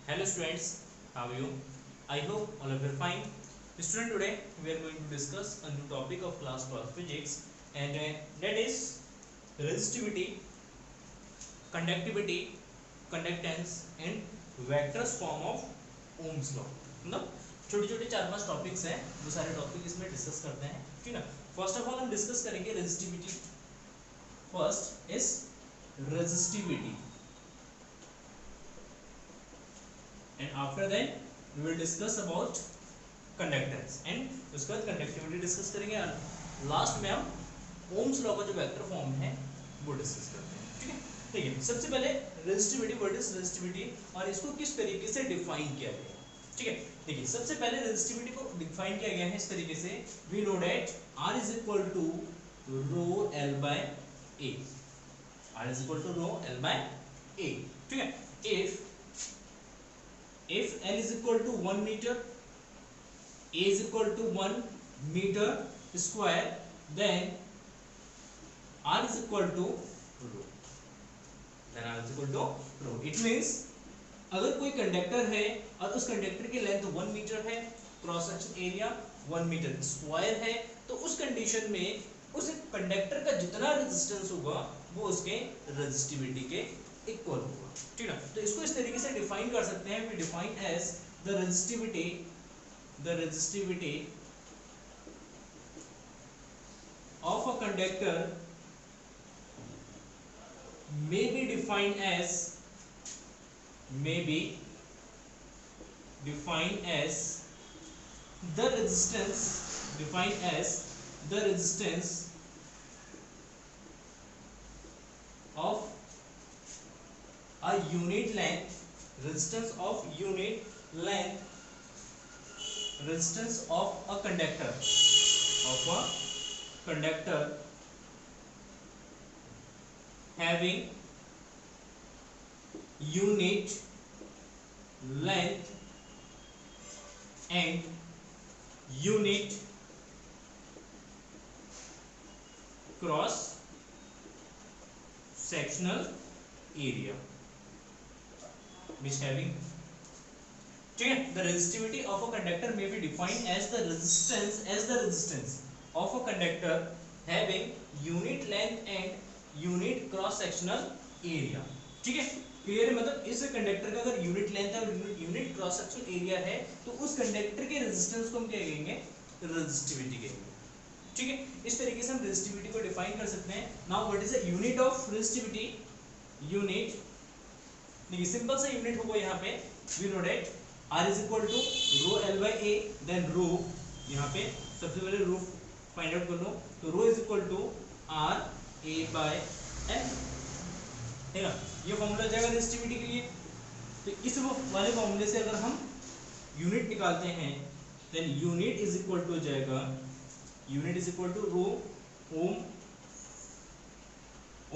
Hello students, how are you? I hope all of you are fine. Student, today we are going to discuss a new topic of class 12 physics, and that is resistivity, conductivity, conductance and vectors form of Ohm's law. मतलब छोटे छोटे 4-5 topics हैं, वो सारे topic इसमें discuss करते हैं, ठीक है ना। फर्स्ट ऑफ ऑल हम डिस्कस करेंगे resistivity. First is resistivity and after that we will discuss about conductance and उसके बाद कंडक्टिविटी डिस्कस करेंगे और लास्ट में हम ओम्स लॉ का जो वेक्टर फॉर्म है वो डिस्कस करते हैं, ठीक है। देखिए सबसे पहले रेजिस्टिविटी, व्हाट इज रेजिस्टिविटी और इसको किस तरीके से डिफाइन किया गया है, ठीक है। देखिए सबसे पहले रेजिस्टिविटी को डिफाइन किया गया है इस तरीके से, we know that R is equal to rho L by A, R is equal to rho L by A, ठीक है। If L is equal to 1 meter, A is equal to 1 meter square, then R is equal to rho. Then R is equal to rho. It means अगर कोई conductor है और उस conductor की length 1 metre है, cross section area 1 metre square है, तो उस कंडीशन में उस कंडक्टर का जितना रेजिस्टेंस होगा वो उसके रेजिस्टिविटी के इक्वल होगा, ठीक है। तो इसको इस तरीके से डिफाइन कर सकते हैं, we define as the resistivity of a conductor may be defined as the resistance of a unit length, resistance of a conductor having unit length and unit cross sectional area which having, ठीक है। the resistivity of a conductor may be defined as the resistance of a conductor having unit length and unit cross sectional area, ठीक है। Clear है, मतलब इस conductor का अगर unit length है और यूनिट क्रॉस सेक्शन एरिया है तो उस कंडक्टर के रेजिस्टेंस को हम क्या कहेंगे, रेजिस्टिविटी कहेंगे, ठीक है। इस तरीके से हम रेजिस्टिविटी को डिफाइन कर सकते हैं। Now what is the unit of resistivity, unit देखिए सिंपल सा यूनिट होगा यहाँ पे, we know that R is equal to rho L by A, then rho यहाँ पे सबसे पहले रो फाइंड आउट कर लो, तो rho is equal to R A by L, ठीक है। ये फॉर्मूला जाएगा रेजिस्टिविटी के लिए। तो इस वाले फॉर्मूले से अगर हम यूनिट निकालते हैं then unit is equal to जाएगा, unit is equal to rho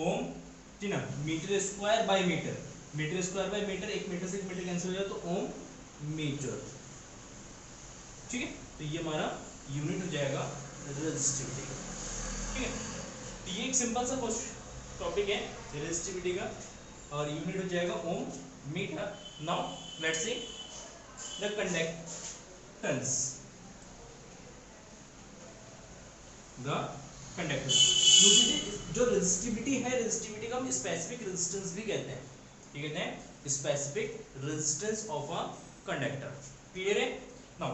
ohm, ठीक है, metre square by metre, metre square by metre, एक मीटर से एक मीटर कैंसिल हो जाए तो ओम मीटर, ठीक है। तो ये हमारा यूनिट हो जाएगा रेजिस्टिविटी, ठीक है। तो ये एक सिंपल सा टॉपिक है रेजिस्टिविटी का और यूनिट हो जाएगा ohm metre. Now let's see the conductance, दूसरी जो रेजिस्टिविटी है, रेजिस्टिविटी का हम स्पेसिफिक रेजिस्टेंस भी कहते हैं, ठीक कहते हैं specific resistance of a conductor, clear है। Now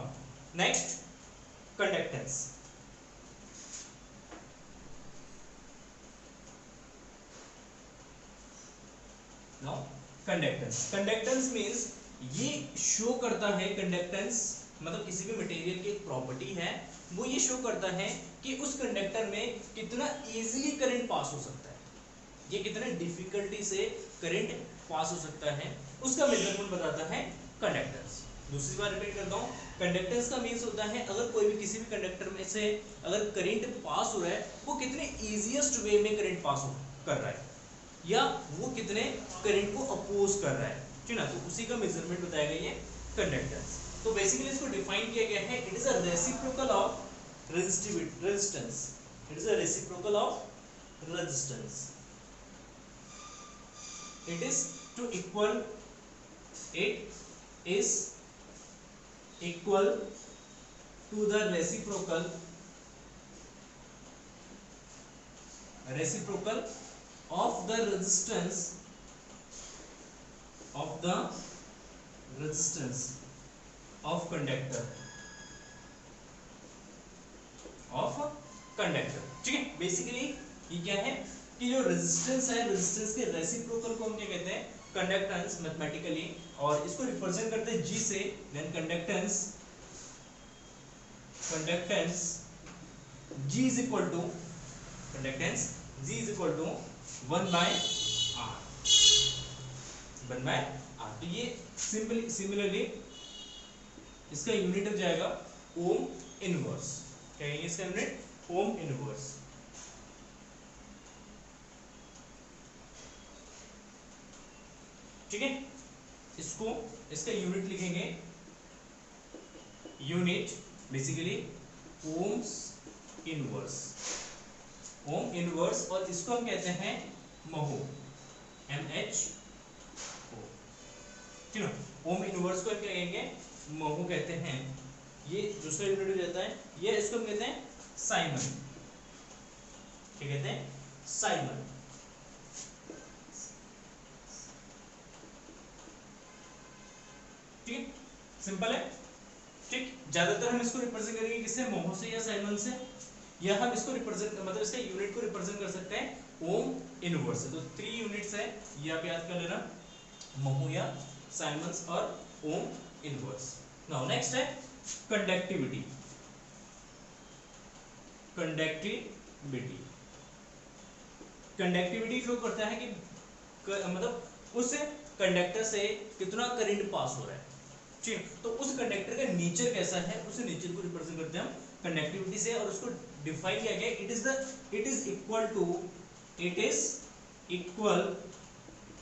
next conductance, now conductance means ये शो करता है, कंडक्टेंस मतलब किसी भी मटेरियल की एक प्रॉपर्टी है, वो ये शो करता है कि उस कंडक्टर में कितना इजीली करंट पास हो सकता है, ये कितने डिफिकल्टी से करंट पास हो सकता है, उसका मेजरमेंट बताता है कंडक्टेंस। दूसरी बार रिपीट करता हूँ, कंडक्टेंस का मींस होता है अगर कोई भी किसी भी कंडक्टर में से अगर करंट पास हो रहा है वो कितने इजीएस्ट वे में करंट पास कर रहा है या वो कितने करंट को अपोज कर रहा है, ठीक ना। तो उसी का मेजरमेंट बताया गया है कंडक्टेंस। तो बेसिकली इसको डिफाइन किया गया है, it is a reciprocal of resistance, it is a reciprocal of resistance, it is to equal it is equal to the reciprocal of the resistance of conductor ठीक है। बेसिकली ये क्या है कि जो रेजिस्टेंस है, रेजिस्टेंस के रेसिप्रोकल को हम क्या कहते हैं, कंडक्टेंस मैथमेटिकली, और इसको रिप्रेजेंट करते हैं G से। Then conductance G is equal to 1/R। तो ये सिमिलरली इसका यूनिट हो जाएगा ओम इनवर्स। क्या है इसका यूनिट? Ohm inverse. ठीक है, इसका यूनिट लिखेंगे, यूनिट बेसिकली ओम्स इनवर्स, और इसको हम कहते हैं महो, MHO। ठीक है, ओम इनवर्स को क्या कहेंगे? महो कहते हैं। ये दूसरा यूनिट हो जाता है, ये इसको हम कहते हैं साइमन। क्या कहते हैं? साइमन। ठीक, सिंपल है। ठीक, ज्यादातर हम इसको रिप्रेजेंट करेंगे किससे? मोहो से या साइमन से, या हम इसको रिप्रेजेंट मतलब इसके यूनिट को रिप्रेजेंट कर सकते हैं ओम इनवर्स से। तो 3 यूनिट्स है, ये आप याद कर लेना, मोहो या साइमन्स और ओम इनवर्स। नाउ नेक्स्ट है कंडक्टिविटी। कंडक्टिविटी शो करता है कि मतलब उस कंडक्टर से कितना करंट पास हो रहा है। ठीक, तो उस कंडक्टर का नेचर कैसा है, उस नेचर को रिप्रेजेंट करते हैं हम कंडक्टिविटी से, और उसको डिफाइन किया गया, it is equal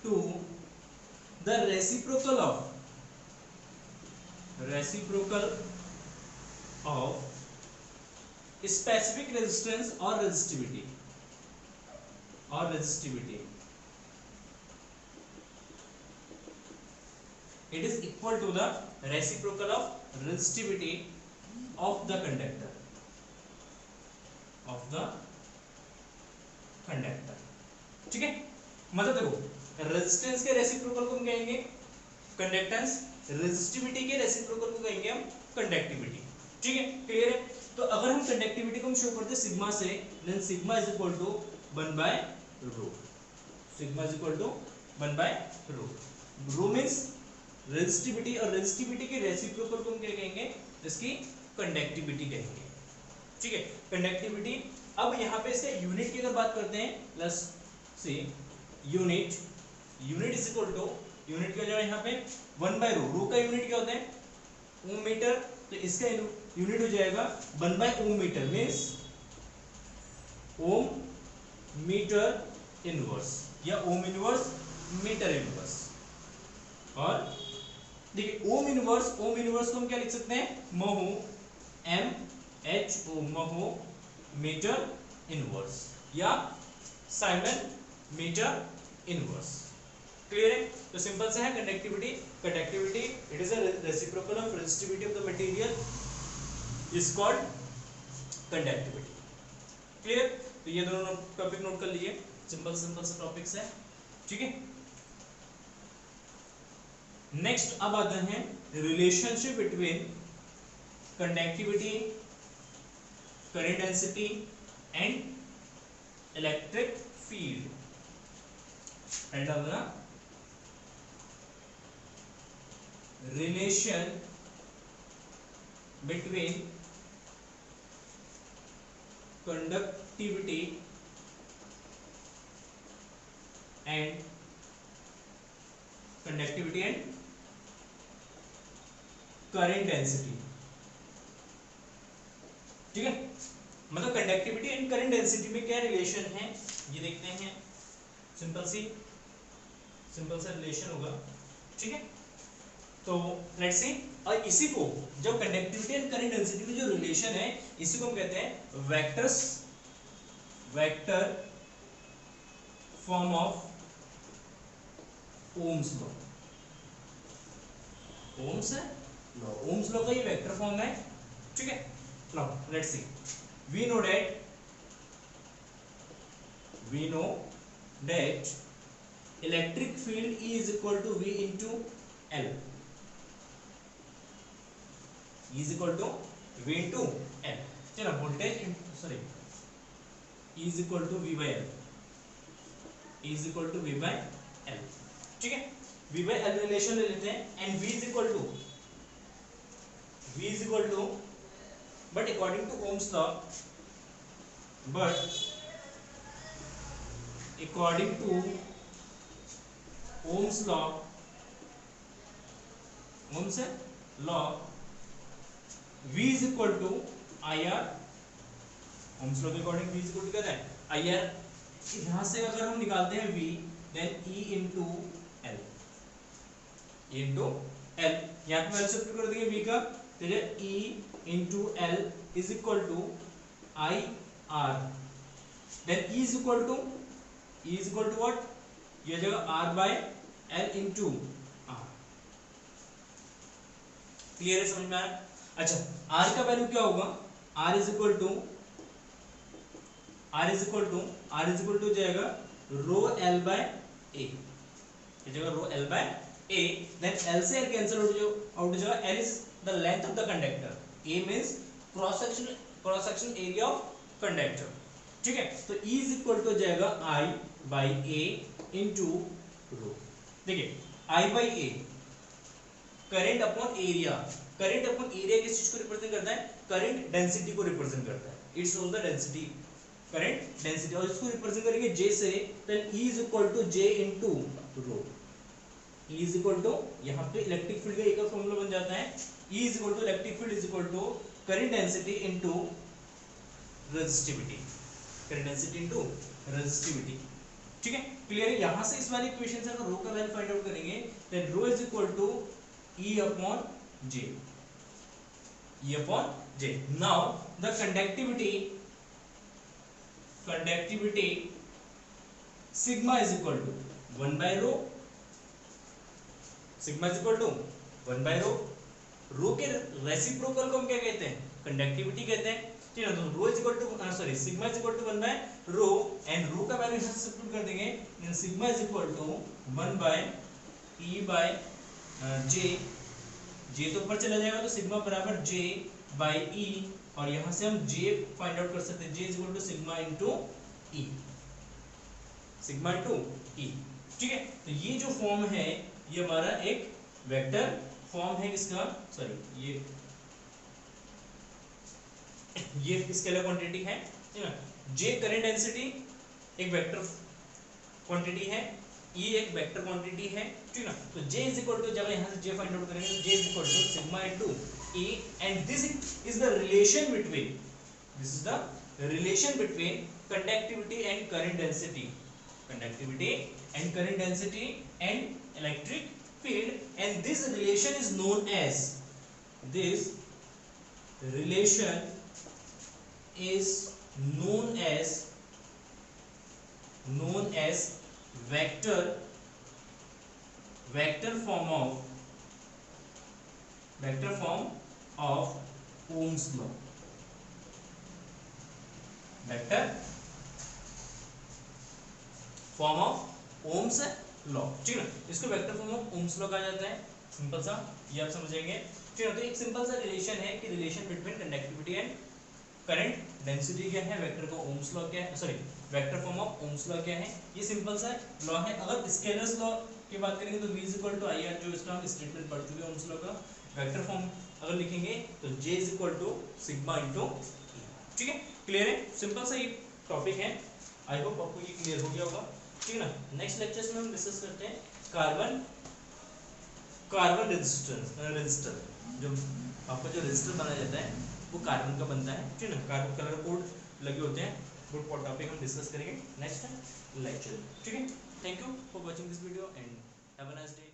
to the reciprocal of specific resistance और resistivity. It is equal to the reciprocal of resistivity of the conductor, ठीक है। मतलब देखो, रेजिस्टेंस के रेसिप्रोकल को हम कहेंगे कंडक्टेंस, रेजिस्टिविटी के रेसिप्रोकल को कहेंगे हम कंडक्टिविटी। ठीक है, क्लियर है। तो अगर हम कंडक्टिविटी को हम शो करते हैं सिग्मा से, then sigma is equal to 1/ρ। Sigma is equal to 1/ρ। ρ means resistivity, और रेजिस्टिविटी के रेसिप्रोकल को हम क्या कहेंगे? इसकी कंडक्टिविटी कहेंगे। ठीक है, कंडक्टिविटी। अब यहाँ पे इसके यूनिट की अगर बात करते हैं, प्लस से unit is equal to, unit क्या हो जाएगा यहाँ पे 1/ρ। ρ का यूनिट क्या होता है? ओम मीटर। तो इसका यूनिट हो जाएगा 1/ओम मीटर, मींस ओम मीटर इनवर्स, या ओम इनवर्स मीटर इनवर्स। और देखिए ओम इनवर्स को हम क्या लिख सकते हैं? महो, MHO, महो मीटर इनवर्स, या साइमन मीटर इनवर्स। क्लियर है। तो सिंपल से है conductivity it is a reciprocal of resistivity of the material is called conductivity. Clear. तो ये दोनों टॉपिक नोट कर लीजिए, सिंपल से टॉपिक्स है। ठीक है, नेक्स्ट अब आते हैं relationship between conductivity, current density and electric field. Relation between conductivity and current density. ठीक है, मतलब कंडक्टिविटी एंड करंट डेंसिटी में क्या रिलेशन है ये देखते हैं। सिंपल सा रिलेशन होगा। ठीक है, तो लेट्स सी, और इसी को जब कंडक्टिविटी एंड करंट डेंसिटी में जो रिलेशन है, इसी को हम कहते हैं vector form of Ohm's law. Ohm's law का ये वेक्टर फॉर्म है, ठीक है। Now let's see, we know that electric field E is equal to V into L, E is equal to V into L, चलो voltage sorry E is equal to V by L, E is equal to V by L, ठीक है। V by L relation ले लेते हैं and V is equal to but according to Ohm's law, Ohm's law V is equal to IR, Ohm's law के according V is equal to क्या है IR, यहां से अगर हम निकालते हैं V then E into L, यहाँ पे वैल्यू सब्स्टिट्यूट कर देंगे V का, तो ये E into L is equal to IR, then E is equal to what, ये जगह R by L into R, clear है, समझ में आया। अच्छा R का वैल्यू क्या होगा, R is equal to जाएगा रो L by A, ये जगह रो L by A, then L से L कैंसिल आउट हो जाएगा, L is the length of the conductor, A means cross section area of conductor, ठीक है। तो E is equal to जाएगा I by A into रो, देखिए I by A current upon area किस चीज को रिप्रेजेंट करता है, करंट डेंसिटी को रिप्रेजेंट करता है, it shows the density, current density, और इसको रिप्रेजेंट करेंगे J से, then E is equal to J into rho, E is equal to यहाँ पे इलेक्ट्रिक फील्ड का एक और फॉर्मूला बन जाता है, E is equal to electric field is equal to current density into resistivity, ठीक है, क्लियर है। यहाँ से इस वाली इक्वेशन से अगर रो का वैल्यू फाइंड आउट करेंगे, then rho is equal to E upon J, now the conductivity sigma is equal to 1 by rho, रो के रेसिप्रोकल को हम क्या कहते हैं, कंडक्टिविटी कहते हैं, ठीक है। तो rho is equal to sigma is equal to 1 by rho, and rho का वैल्यू यहां से सब्स्टिट्यूट कर देंगे, then sigma is equal to 1 by E by J तो ऊपर चला जाएगा, तो सिग्मा बराबर J बाय E, और यहां से हम J फाइंड आउट कर सकते हैं, J is equal to sigma into E, ठीक है। तो ये जो फॉर्म है ये हमारा एक वेक्टर फॉर्म है किसका, सॉरी ये स्केलर क्वांटिटी है, ठीक है। J करंट डेंसिटी एक वेक्टर क्वांटिटी है, E एक वेक्टर क्वांटिटी है, ठीक है। तो J इज इक्वल टू, जब यहां से J फाइंड आउट करेंगे, J is equal to sigma into E, and this is the relation between conductivity and current density and electric field, and this relation is known as vector form of Ohm's law, ठीक है। इसको vector form of Ohm's law कहा जाता है, simple सा, ये आप समझेंगे, ठीक है। तो एक सिंपल सा रिलेशन है कि relation between conductivity and current density क्या है, vector form of Ohm's law क्या है, ये सिंपल सा लॉ है। अगर स्केलर्स लॉ की बात करेंगे तो V = IR, जो इसका हम स्टेटमेंट पढ़ चुके हैं ओम्स लॉ का, वेक्टर फॉर्म अगर लिखेंगे तो J = सिग्मा इनटू, ठीक है, क्लियर है, सिंपल सा ये टॉपिक है, आई होप आपको ये क्लियर हो गया होगा, ठीक है ना। नेक्स्ट लेक्चर्स में हम डिस्कस करते हैं कार्बन रेजिस्टर, जो आपका जो रेजिस्टर बनाया जाता है वो कार्बन का बनता है, ठीक है ना। कार्बन कलर कोड लगे होते हैं, वो टॉपिक हम डिस्कस करेंगे नेक्स्ट लेक्चर, ठीक है। Thank you for watching this video and have a nice day.